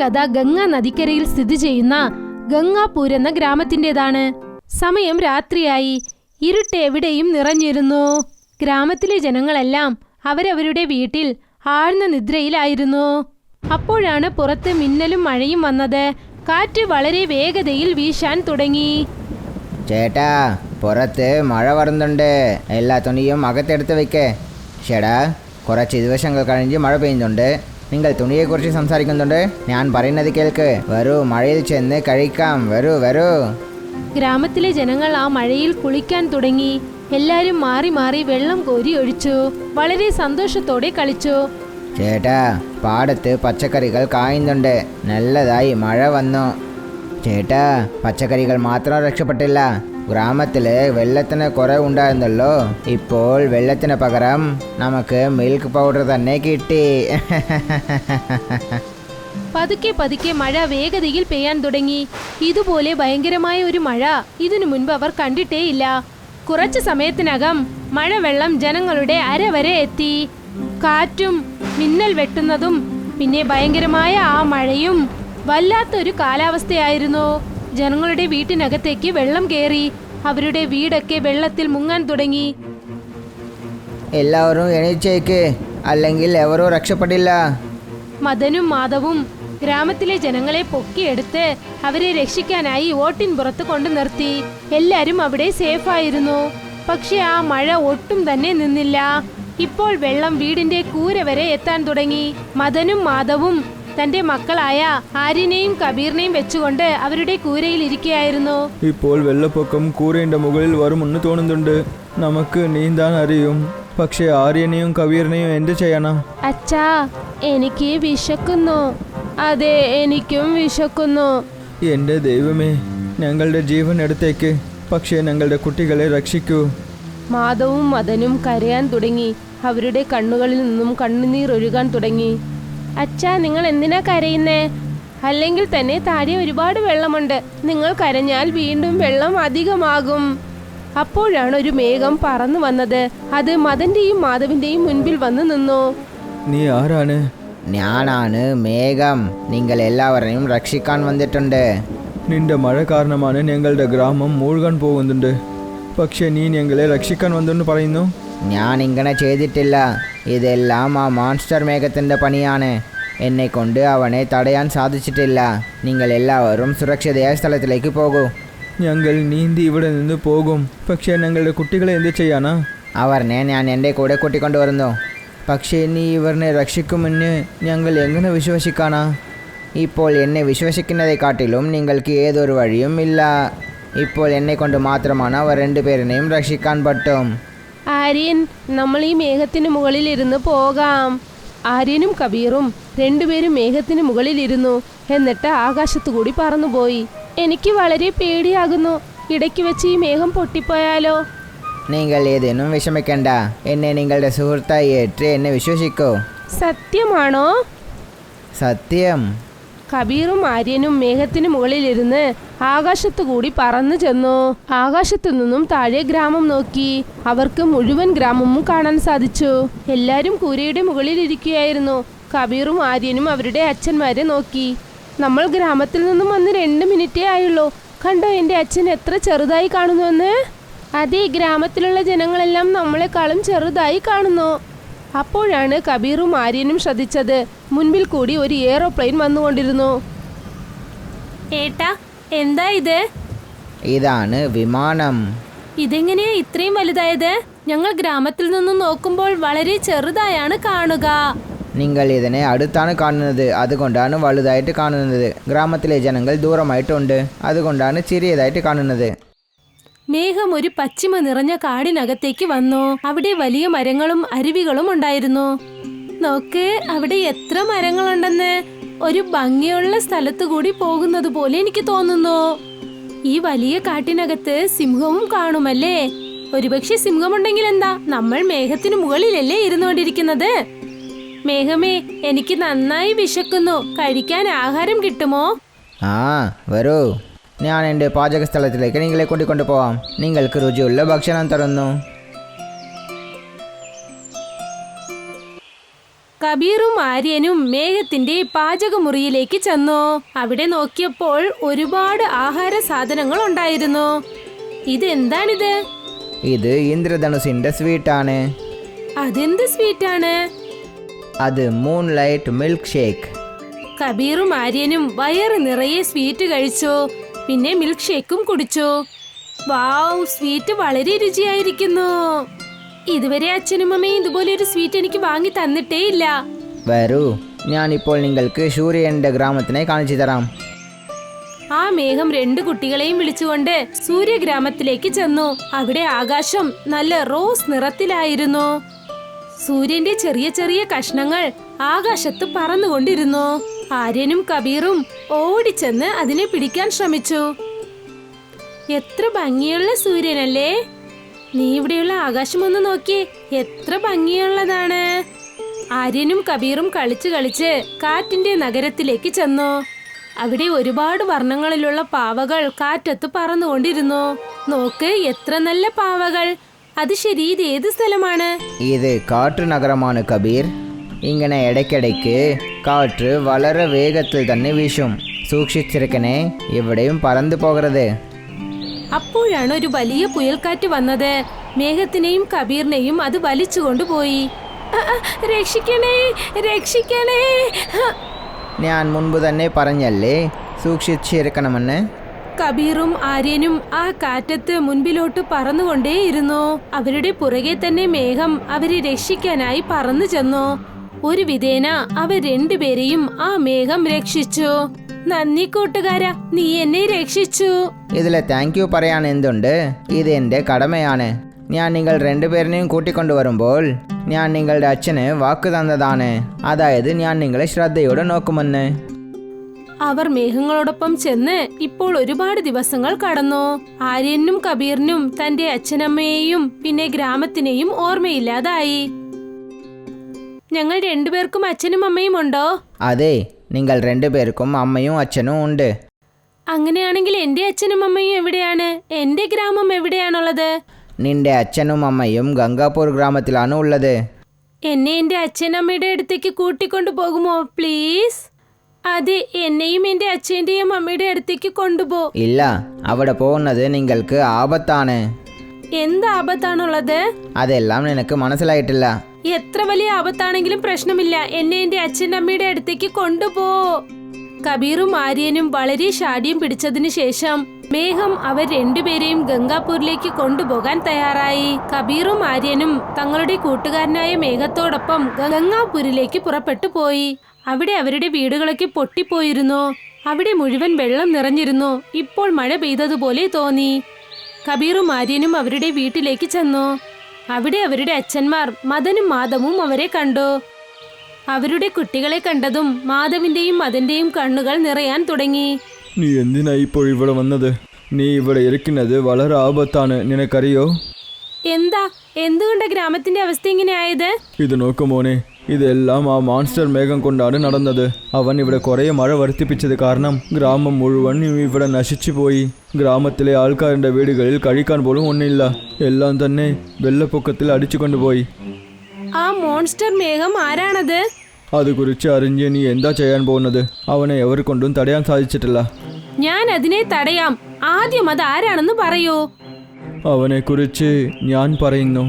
കഥ ഗംഗാ നദിക്കരയിൽ സ്ഥിതി ചെയ്യുന്ന ഗംഗാപൂർ എന്ന ഗ്രാമത്തിൻ്റെതാണ്. സമയം രാത്രിയായി. ഇരുട്ട് എവിടെയും നിറഞ്ഞിരുന്നു. ഗ്രാമത്തിലെ ജനങ്ങളെല്ലാം അവരവരുടെ വീട്ടിൽ ആഴ്ന്ന നിദ്രയിലായിരുന്നു. അപ്പോഴാണ് പുറത്ത് മിന്നലും മഴയും വന്നത്. കാറ്റ് വളരെ വേഗതയിൽ വീശാൻ തുടങ്ങി. ചേട്ടാ, പുറത്ത് മഴ വരുന്നുണ്ട്. എല്ലാ തുണിയും അകത്തെടുത്ത് വെക്കേ. ചേട്ടാ, കുറച്ച് ദിവസങ്ങൾ കഴിഞ്ഞ് മഴ പെയ്യുന്നുണ്ട്. നിങ്ങൾ തുണിയെക്കുറിച്ച് സംസാരിക്കുന്നുണ്ട്. ഞാൻ പറയുന്നത് കേൾക്ക്. വരൂ, മഴയിൽ ചെന്ന് കഴിക്കാം. വരൂ വരൂ. ഗ്രാമത്തിലെ ജനങ്ങൾ ആ മഴയിൽ കുളിക്കാൻ തുടങ്ങി. എല്ലാരും മാറി മാറി വെള്ളം കോരി ഒഴിച്ചു. വളരെ സന്തോഷത്തോടെ കളിച്ചു. ചേട്ടാ, പാടത്ത് പച്ചക്കറികൾ കായുന്നുണ്ട്. നല്ലതായി മഴ വന്നു. ചേട്ടാ, പച്ചക്കറികൾ മാത്രം രക്ഷപ്പെട്ടില്ല. ഗ്രാമത്തില് വെള്ളത്തിന് കുറവുണ്ടായിരുന്നല്ലോ. ഇപ്പോൾ വെള്ളത്തിന് പകരം നമുക്ക് മിൽക്ക് പൗഡർ തന്നെ കിട്ടി. പതുക്കെ പതുക്കെ മഴ വേഗതയിൽ പെയ്യാൻ തുടങ്ങി. ഇതുപോലെ ഭയങ്കരമായ ഒരു മഴ ഇതിനു മുൻപ് അവർ കണ്ടിട്ടേയില്ല. കുറച്ചു സമയത്തിനകം മഴവെള്ളം ജനങ്ങളുടെ അരവരെ എത്തി. കാറ്റും മിന്നൽ വെട്ടുന്നതും പിന്നെ ഭയങ്കരമായ ആ മഴയും വല്ലാത്തൊരു കാലാവസ്ഥയായിരുന്നു. ജനങ്ങളുടെ വീട്ടിനകത്തേക്ക് വെള്ളം കയറി. അവരുടെ വീടൊക്കെ വെള്ളത്തിൽ മുങ്ങാൻ തുടങ്ങി. എല്ലാവരും എണീച്ചേക്ക്, അല്ലെങ്കിൽ എവരും രക്ഷപ്പെടില്ല. മദനും മാധവും ഗ്രാമത്തിലെ ജനങ്ങളെ പൊക്കിയെടുത്ത് അവരെ രക്ഷിക്കാനായി ഓട്ടിൻ പുറത്ത് കൊണ്ടു നിർത്തി. എല്ലാരും അവിടെ സേഫായിരുന്നു. പക്ഷെ ആ മഴ ഒട്ടും തന്നെ നിന്നില്ല. ഇപ്പോൾ വെള്ളം വീടിന്റെ കൂര വരെ എത്താൻ തുടങ്ങി. മദനും മാധവും തന്റെ മക്കളായ ആര്യനെയും കബീറിനെയും വെച്ചുകൊണ്ട് അവരുടെ കൂരയിൽ ഇരിക്കുകയായിരുന്നു. ഇപ്പോൾ വെള്ളപ്പൊക്കം കൂരയുടെ മുകളിൽ വരുമെന്ന് തോന്നുന്നുണ്ട്. നമുക്ക് നീന്താൻ അറിയും. പക്ഷെ ആര്യനെയും കബീറിനെയും എന്ത് ചെയ്യണം? അച്ഛാ, എനിക്ക് വിശക്കുന്നു. അതെ, എനിക്കും വിശക്കുന്നു. എൻ്റെ ദൈവമേ, ഞങ്ങളുടെ ജീവൻ എടുത്തേക്ക്. പക്ഷേ ഞങ്ങളുടെ കുട്ടികളെ രക്ഷിക്കൂ. മാധവും മദനും കരയാൻ തുടങ്ങി. അവരുടെ കണ്ണുകളിൽ നിന്നും കണ്ണുനീർ ഒഴുകാൻ തുടങ്ങി. അച്ഛാ, നിങ്ങൾ എന്തിനാ കരയുന്നേ? അല്ലെങ്കിൽ തന്നെ താഴെ ഒരുപാട് വെള്ളമുണ്ട്. നിങ്ങൾ കരഞ്ഞാൽ വീണ്ടും വെള്ളം അധികമാകും. അപ്പോഴാണ് ഒരു മേഘം പറന്നു വന്നത്. അത് മദന്റെയും മാധവിന്റെയും മുൻപിൽ വന്നു നിന്നു. നീ ആരാണ്? ഞാനാണ് മേഘം. നിങ്ങൾ എല്ലാവരെയും രക്ഷിക്കാൻ വന്നിട്ടുണ്ട്. നിന്റെ മഴ കാരണമാണ് ഞങ്ങളുടെ ഗ്രാമം മൂழ்കാൻ പോകുന്നുണ്ട്. പക്ഷേ നീ ഞങ്ങളെ രക്ഷിക്കാൻ വന്നെന്ന് പറയുന്നു. ഞാൻ ഇങ്ങനെ ചെയ്തിട്ടില്ല. ഇതെല്ലാം ആ മോൺസ്റ്റർ മേഘത്തിൻ്റെ പണിയാണ്. എന്നെ കൊണ്ട് അവനെ തടയാൻ സാധിച്ചിട്ടില്ല. നിങ്ങൾ എല്ലാവരും സുരക്ഷിതയായ സ്ഥലത്തിലേക്ക് പോകൂ. ഞങ്ങൾ നീന്തി ഇവിടെ നിന്ന് പോകും. പക്ഷേ ഞങ്ങളുടെ കുട്ടികളെ എന്ത് ചെയ്യാനാ? അവരെ ഞാൻ എൻ്റെ കൂടെ കൂട്ടിക്കൊണ്ടുവരുന്നു. പക്ഷേ നീ ഇവരെ രക്ഷിക്കുമെന്ന് ഞങ്ങൾ എങ്ങനെ വിശ്വസിക്കാനാ? ഇപ്പോൾ എന്നെ വിശ്വസിക്കുന്നതിനെക്കാട്ടിലും നിങ്ങൾക്ക് ഏതൊരു വഴിയും ഇല്ല. ഇപ്പോൾ എന്നെ കൊണ്ട് മാത്രമാണ് അവർ രണ്ടുപേരിനെയും രക്ഷിക്കാൻ പറ്റും. ആര്യൻ, നമ്മൾ ഈ മേഘത്തിന് മുകളിൽ ഇരുന്ന് പോകാം. ആര്യനും കബീറും രണ്ടുപേരും മേഘത്തിന് മുകളിൽ ഇരുന്നു. എന്നിട്ട് ആകാശത്തു കൂടി പറന്നുപോയി. എനിക്ക് വളരെ പേടിയാകുന്നു. ഇടയ്ക്ക് വെച്ച് ഈ മേഘം പൊട്ടിപ്പോയാലോ? നിങ്ങൾ ഏതിനും വിഷമിക്കണ്ട. എന്നെ നിങ്ങളുടെ സുഹൃത്തായി ഏറ്റ് എന്നെ വിശ്വസിക്കൂ. സത്യമാണോ? സത്യം. കബീറും ആര്യനും മേഘത്തിന് മുകളിലിരുന്ന് ആകാശത്തു കൂടി പറന്നു ചെന്നു. ആകാശത്തു നിന്നും താഴെ ഗ്രാമം നോക്കി. അവർക്ക് മുഴുവൻ ഗ്രാമവും കാണാൻ സാധിച്ചു. എല്ലാരും കൂരയുടെ മുകളിൽ ഇരിക്കുകയായിരുന്നു. കബീറും ആര്യനും അവരുടെ അച്ഛന്മാരെ നോക്കി. നമ്മൾ ഗ്രാമത്തിൽ നിന്നും വന്ന് 2 മിനിറ്റേ ആയുള്ളൂ. കണ്ടോ എൻ്റെ അച്ഛൻ എത്ര ചെറുതായി കാണുന്നുവെന്ന്? അതേ, ഗ്രാമത്തിലുള്ള ജനങ്ങളെല്ലാം നമ്മളെക്കാളും ചെറുതായി കാണുന്നു. അപ്പോഴാണ് കബീറും ആര്യനും ശ്രദ്ധിച്ചത്. മുൻപിൽ കൂടി ഒരു എയ്റോപ്ലെയിൻ വന്നുകൊണ്ടിരുന്നു. ഏട്ടാ, എന്താ ഇത്? ഇതാണ് വിമാനം. ഇതെങ്ങനെയാ ഇത്രയും വലുതായത്? ഞങ്ങൾ ഗ്രാമത്തിൽ നിന്നും നോക്കുമ്പോൾ വളരെ ചെറുതായാണ് കാണുക. നിങ്ങൾ ഇതിനെ അടുത്താണ് കാണുന്നത്. അതുകൊണ്ടാണ് വലുതായിട്ട് കാണുന്നത്. ഗ്രാമത്തിലെ ജനങ്ങൾ ദൂരമായിട്ടുണ്ട്. അതുകൊണ്ടാണ് ചെറിയതായിട്ട് കാണുന്നത്. മേഘം ഒരു പശ്ചിമ നിറഞ്ഞ കാടിനകത്തേക്ക് വന്നു. അവിടെ വലിയ മരങ്ങളും അരുവികളും ഉണ്ടായിരുന്നു. നോക്ക്, അവിടെ എത്ര മരങ്ങളുണ്ടെന്ന്. ഒരു ഭംഗിയുള്ള സ്ഥലത്തു കൂടി പോകുന്നത് പോലെ എനിക്ക് തോന്നുന്നു. ഈ വലിയ കാട്ടിനകത്ത് സിംഹവും കാണുമല്ലേ? ഒരുപക്ഷെ സിംഹമുണ്ടെങ്കിൽ എന്താ, നമ്മൾ മേഘത്തിന് മുകളിലല്ലേ ഇരുന്നുകൊണ്ടിരിക്കുന്നത്. മേഘമേ, എനിക്ക് നന്നായി വിശക്കുന്നു. കഴിക്കാൻ ആഹാരം കിട്ടുമോ? വരൂ. ഞാൻ എൻ്റെ പാചക സ്ഥലത്തിലേക്ക് നിങ്ങളെ കൂട്ടിക്കൊണ്ടു പോവാം. നിങ്ങൾക്ക് രുചിയുള്ള ഭക്ഷണം തരുന്നു. കബീറും ആര്യനും മേഘത്തിന്റെ പാചകമുറിയിലേക്ക് ചെന്നു. അവിടെ നോക്കിയപ്പോൾ ഒരുപാട് ആഹാര സാധനങ്ങൾ ഉണ്ടായിരുന്നു. ഇതെന്താണിത്? ഇത് ഇന്ദ്രധനുസിന്റെ സ്വീറ്റാണ്. അതെന്ത് സ്വീറ്റാണ്? അത് മൂൺലൈറ്റ് മിൽക്ക് ഷേക്ക്. കബീറും ആര്യനും വയറ് നിറയെ സ്വീറ്റ് കഴിച്ചു. പിന്നെ മിൽക്ക് ഷേക്കും കുടിച്ചു. വാവ്, സ്വീറ്റ് വളരെ രുചിയായിരിക്കുന്നു. ഇതുവരെ അച്ഛനും അമ്മയും ഇതുപോലെ ഒരു സ്വീറ്റ് എനിക്ക് വാങ്ങി തന്നിട്ടേ ഇല്ല. വരൂ, ഞാനിപ്പോൾ നിങ്ങൾക്ക് സൂര്യന്റെ ഗ്രാമത്തിനെ കാണിച്ചു തരാം. ആ മേഘം 2 കുട്ടികളെയും വിളിച്ചുകൊണ്ട് സൂര്യഗ്രാമത്തിലേക്ക് ചെന്നു. അവിടെ ആകാശം നല്ല റോസ് നിറത്തിലായിരുന്നു. സൂര്യന്റെ ചെറിയ ചെറിയ കഷ്ണങ്ങൾ ആകാശത്ത് പറന്നുകൊണ്ടിരുന്നു. ആര്യനും കബീറും ഓടിച്ചെന്ന് അതിനെ പിടിക്കാൻ ശ്രമിച്ചു. എത്ര ഭംഗിയുള്ള സൂര്യനല്ലേ! നീ ഇവിടെയുള്ള ആകാശം ഒന്ന് നോക്കിയേ, എത്ര ഭംഗിയുള്ളതാണ്. ആര്യനും കബീറും കളിച്ച് കളിച്ച് കാറ്റിന്റെ നഗരത്തിലേക്ക് ചെന്നു. അവിടെ ഒരുപാട് വർണ്ണങ്ങളിലുള്ള പാവകൾ കാറ്റത്ത് പറന്നുകൊണ്ടിരുന്നു. നോക്ക്, എത്ര നല്ല പാവകൾ. അത് ശരി, ഇത് ഏത് സ്ഥലമാണ്? ഇത് കാറ്റ് നഗരമാണ് കബീർ. ഇങ്ങനെ ഇടയ്ക്കിടയ്ക്ക് കാറ്റ് വളരെ വേഗത്തിൽ തന്നെ വീശും. സൂക്ഷിച്ചിരിക്കണേ, എവിടെയും പറന്നു പോകരുത്. അപ്പോഴാണ് ഒരു വലിയ പുയൽക്കാറ്റ് വന്നത്. മേഘത്തിനെയും കബീറിനെയും അത് വലിച്ചു കൊണ്ടുപോയി. രക്ഷിക്കണേ, രക്ഷിക്കണേ! ഞാൻ മുൻപ് തന്നെ പറഞ്ഞല്ലേ സൂക്ഷിച്ചിരിക്കണമെന്ന്. കബീറും ആര്യനും ആ കാറ്റത്ത് മുൻപിലോട്ട് പറന്നുകൊണ്ടേയിരുന്നു. അവരുടെ പുറകെ തന്നെ മേഘം അവരെ രക്ഷിക്കാനായി പറന്നു ചെന്നു. ഒരു വിധേന അവർ 2 പേരെയും ആ മേഘം രക്ഷിച്ചു. നന്ദി കൂട്ടുകാരാ, നീ എന്നെ രക്ഷിച്ചു. ഇതിലെ താങ്ക് യു പറയാൻ എന്തുണ്ട്? ഇത് എൻ്റെ കടമയാണ്. ഞാൻ നിങ്ങൾ 2 പേരിനെയും കൂട്ടിക്കൊണ്ടുവരുമ്പോൾ ഞാൻ നിങ്ങളുടെ അച്ഛന് വാക്ക് തന്നതാണ്. അതായത് ഞാൻ നിങ്ങളെ ശ്രദ്ധയോടെ നോക്കുമെന്ന്. അവർ മേഘങ്ങളോടൊപ്പം ചെന്ന് ഇപ്പോൾ ഒരുപാട് ദിവസങ്ങൾ കടന്നു. ആര്യനും കബീറിനും തന്റെ അച്ഛനമ്മയെയും പിന്നെ ഗ്രാമത്തിനെയും ഓർമ്മയില്ലാതായി. ഞങ്ങൾ 2 പേർക്കും അച്ഛനും അമ്മയും ഉണ്ടോ? അതെ, നിങ്ങൾ 2 പേർക്കും അമ്മയും അച്ഛനും ഉണ്ട്. അങ്ങനെയാണെങ്കിൽ എന്റെ അച്ഛനും അമ്മയും എവിടെയാണ്? എന്റെ ഗ്രാമം എവിടെയാണുള്ളത്? നിന്റെ അച്ഛനും അമ്മയും ഗംഗാപൂർ ഗ്രാമത്തിലാണ് ഉള്ളത്. എന്നെ എന്റെ അച്ഛനമ്മയുടെ അടുത്തേക്ക് കൂട്ടിക്കൊണ്ടു പോകുമോ പ്ലീസ്? അതെ, എന്നെയും എന്റെ അച്ഛന്റെയും അമ്മയുടെ അടുത്തേക്ക് കൊണ്ടുപോ. ഇല്ല, അവിടെ പോകുന്നത് നിങ്ങൾക്ക് ആപത്താണ്. എന്ത് ആപത്താണുള്ളത്? അതെല്ലാം നിനക്ക് മനസ്സിലായിട്ടില്ല. എത്ര വലിയ ആപത്താണെങ്കിലും പ്രശ്നമില്ല, എന്നെ എന്റെ അച്ഛൻ്റെ അമ്മയുടെ അടുത്തേക്ക് കൊണ്ടുപോ. കബീറും ആര്യനും വളരെ ശാഠ്യം പിടിച്ചതിനു ശേഷം മേഘം അവർ 2 പേരെയും ഗംഗാപൂരിലേക്ക് കൊണ്ടുപോകാൻ തയ്യാറായി. കബീറും ആര്യനും തങ്ങളുടെ കൂട്ടുകാരനായ മേഘത്തോടൊപ്പം ഗംഗാപൂരിലേക്ക് പുറപ്പെട്ടു പോയി. അവിടെ അവരുടെ വീടുകളൊക്കെ പൊട്ടിപ്പോയിരുന്നു. അവിടെ മുഴുവൻ വെള്ളം നിറഞ്ഞിരുന്നു. ഇപ്പോൾ മഴ പെയ്തതുപോലെ തോന്നി. കബീറും ആര്യനും അവരുടെ വീട്ടിലേക്ക് ചെന്നു. അവിടെ അവരുടെ അച്ഛന്മാർ മദനും മാധവും അവരെ കണ്ടു. അവരുടെ കുട്ടികളെ കണ്ടതും മാധവിന്റെയും മദന്റെയും കണ്ണുകൾ നിറയാൻ തുടങ്ങി. നീ എന്തിനാ ഇപ്പോൾ ഇവിടെ വന്നത്? നീ ഇവിടെ ഇരിക്കുന്നത് വളരെ ആപത്താണ്, നിനക്കറിയോ? എന്താ? എന്തുകൊണ്ട് ഗ്രാമത്തിന്റെ അവസ്ഥ ഇങ്ങനെ ആയത്? ഇത് നോക്കു മോനെ, ഇതെല്ലാം ആ മോൺസ്റ്റർ മേഘം കൊണ്ടാണ് നടന്നത്. അവൻ ഇവിടെ കുറേ മഴ വർദ്ധിപ്പിച്ചത് കാരണം ഗ്രാമം മുഴുവൻ ഇവിടെ നശിച്ചു പോയി. ഗ്രാമത്തിലെ ആൾക്കാരുടെ വീടുകളിൽ കഴിക്കാൻ പോലും ഒന്നില്ല. എല്ലാം തന്നെ വെള്ളപ്പൊക്കത്തിൽ അടിച്ചു കൊണ്ടുപോയി. ആ മോൺസ്റ്റർ മേഘം ആരാണത്? അതുകുറിച്ച് അറിഞ്ഞ് നീ എന്താ ചെയ്യാൻ പോകുന്നത്? അവനെ എവർ കൊണ്ടും തടയാൻ സാധിച്ചിട്ടില്ല. ഞാൻ അതിനെ തടയാം. ആദ്യം അത് ആരാണെന്ന് പറയൂ. അവനെക്കുറിച്ച് ഞാൻ പറയുന്നു.